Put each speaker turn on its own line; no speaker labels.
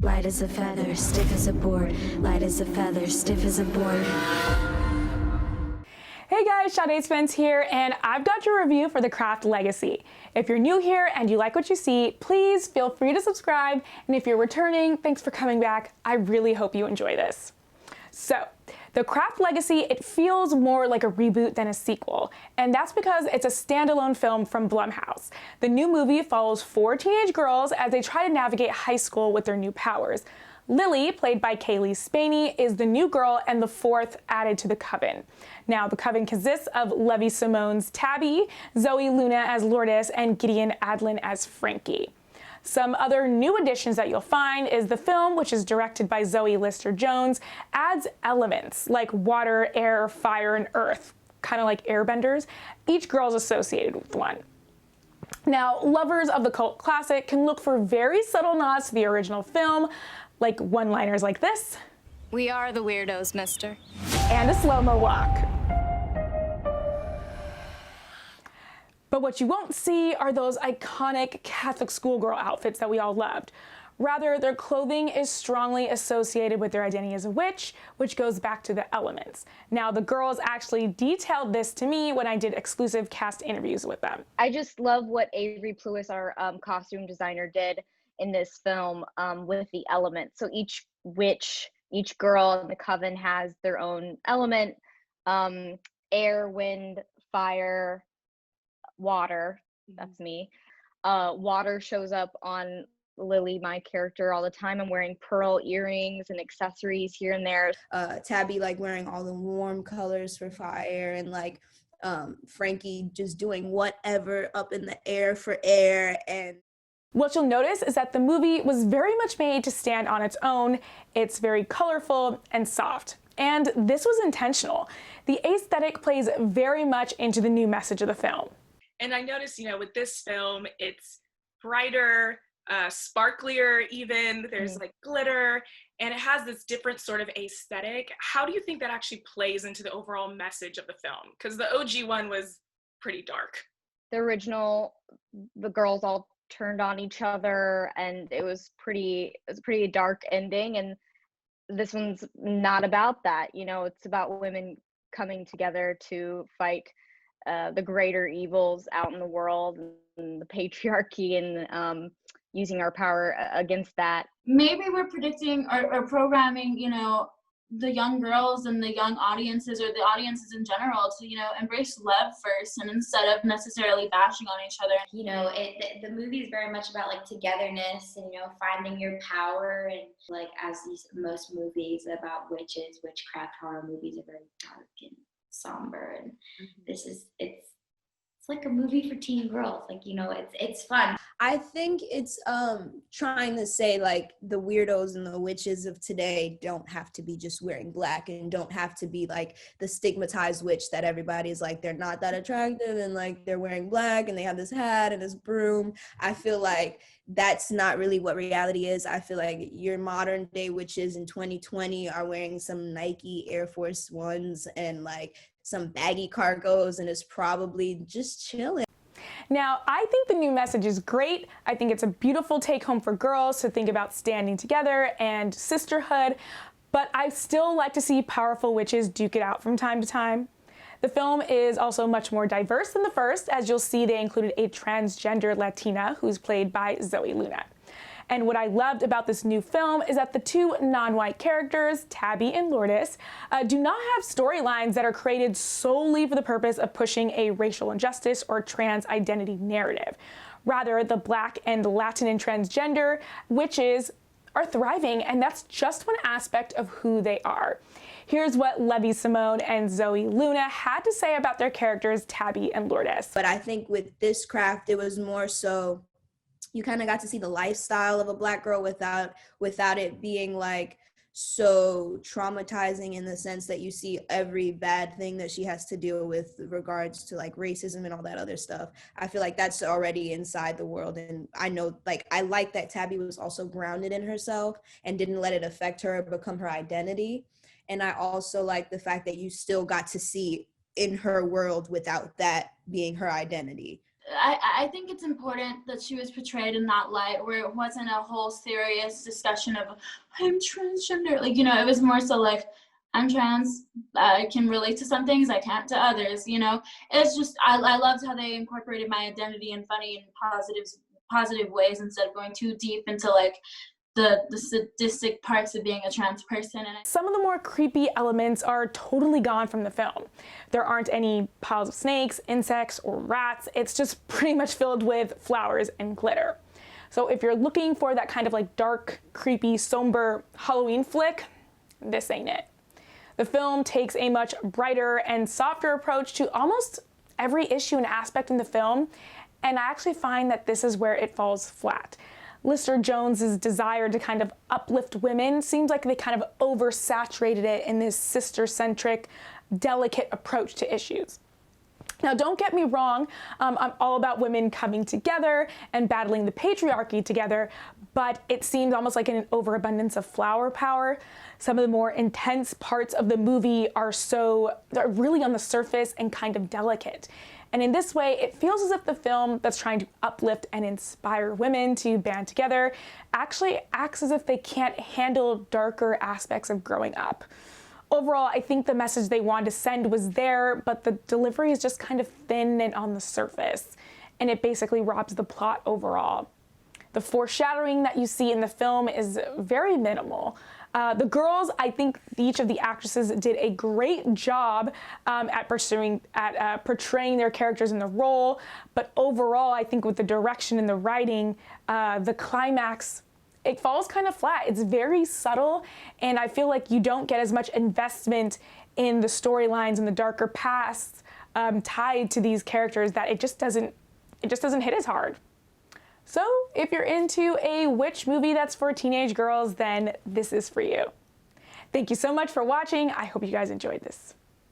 Light as a feather, stiff as a board. Light as a feather, stiff as a board.
Hey guys, Sade Spence here, and I've got your review for The Craft Legacy. If you're new here and you like what you see, please feel free to subscribe, and if you're returning, thanks for coming back. I really hope you enjoy this. So, The Craft Legacy, it feels more like a reboot than a sequel, and that's because it's a standalone film from Blumhouse. The new movie follows 4 teenage girls as they try to navigate high school with their new powers. Lily, played by Kaylee Spaney, is the new girl and the 4th added to the coven. Now, the coven consists of Levy Simone's Tabby, Zoe Luna as Lourdes, and Gideon Adlin as Frankie. Some other new additions that you'll find is the film, which is directed by Zoe Lister-Jones, adds elements like water, air, fire, and earth, kind of like airbenders. Each girl is associated with one. Now, lovers of the cult classic can look for very subtle nods to the original film, like one-liners like this.
We are the weirdos, mister.
And a slow-mo walk. But what you won't see are those iconic Catholic schoolgirl outfits that we all loved. Rather, their clothing is strongly associated with their identity as a witch, which goes back to the elements. Now, the girls actually detailed this to me when I did exclusive cast interviews with them.
I just love what Avery Pluis, our costume designer, did in this film with the elements. So each witch, each girl in the coven has their own element: air, wind, fire, water. That's me. Water shows up on Lily, my character, all the time. I'm wearing pearl earrings and accessories here and there.
Tabby like wearing all the warm colors for fire, and like Frankie just doing whatever up in the air for air. And
what you'll notice is that the movie was very much made to stand on its own. It's very colorful and soft. And this was intentional. The aesthetic plays very much into the new message of the film.
And I noticed, with this film, it's brighter, sparklier even. There's like glitter, and it has this different sort of aesthetic. How do you think that actually plays into the overall message of the film? Because the OG one was pretty dark.
The original, the girls all turned on each other, and it was a pretty dark ending. And this one's not about that. It's about women coming together to fight the greater evils out in the world, and the patriarchy, and using our power against that.
Maybe we're predicting or programming, the young girls and the young audiences, or the audiences in general, to, embrace love first, and instead of necessarily bashing on each other.
The movie is very much about like togetherness and, finding your power, and like as most movies about witches, witchcraft, horror movies are very dark and somber, and it's like a movie for teen girls. Like, it's fun.
I think it's trying to say like the weirdos and the witches of today don't have to be just wearing black, and don't have to be like the stigmatized witch that everybody's like they're not that attractive, and like they're wearing black and they have this hat and this broom. I feel like that's not really what reality is. I feel like your modern day witches in 2020 are wearing some Nike Air Force Ones and like some baggy cargos, and is probably just chilling.
Now, I think the new message is great. I think it's a beautiful take home for girls to think about standing together and sisterhood, but I still like to see powerful witches duke it out from time to time. The film is also much more diverse than the first. As you'll see, they included a transgender Latina who's played by Zoe Luna. And what I loved about this new film is that the 2 non-white characters, Tabby and Lourdes, do not have storylines that are created solely for the purpose of pushing a racial injustice or trans identity narrative. Rather, the Black and Latin and transgender witches are thriving, and that's just one aspect of who they are. Here's what Levy Simone and Zoe Luna had to say about their characters, Tabby and Lourdes.
But I think with this craft, it was more so you kind of got to see the lifestyle of a Black girl without it being like so traumatizing, in the sense that you see every bad thing that she has to deal with regards to like racism and all that other stuff. I feel like that's already inside the world. And I know, like, I like that Tabby was also grounded in herself and didn't let it affect her or become her identity. And I also like the fact that you still got to see in her world without that being her identity.
I think it's important that she was portrayed in that light, where it wasn't a whole serious discussion of I'm transgender. Like, you know, it was more so like I'm trans. I can relate to some things, I can't to others. You know, it's just I loved how they incorporated my identity in funny and positive ways instead of going too deep into like the sadistic parts of being a trans person. And
some of the more creepy elements are totally gone from the film. There aren't any piles of snakes, insects, or rats. It's just pretty much filled with flowers and glitter. So if you're looking for that kind of like dark, creepy, somber Halloween flick, this ain't it. The film takes a much brighter and softer approach to almost every issue and aspect in the film, and I actually find that this is where it falls flat. Lister Jones's desire to kind of uplift women seems like they kind of oversaturated it in this sister-centric, delicate approach to issues. Now, don't get me wrong, I'm all about women coming together and battling the patriarchy together, but it seems almost like an overabundance of flower power. Some of the more intense parts of the movie are really on the surface and kind of delicate. And in this way, it feels as if the film that's trying to uplift and inspire women to band together actually acts as if they can't handle darker aspects of growing up. Overall, I think the message they wanted to send was there, but the delivery is just kind of thin and on the surface, and it basically robs the plot overall. The foreshadowing that you see in the film is very minimal. The girls, I think each of the actresses did a great job at portraying their characters in the role, but overall, I think with the direction and the writing, the climax, it falls kind of flat. It's very subtle, and I feel like you don't get as much investment in the storylines and the darker pasts tied to these characters, that it just doesn't hit as hard. So if you're into a witch movie that's for teenage girls, then this is for you. Thank you so much for watching. I hope you guys enjoyed this.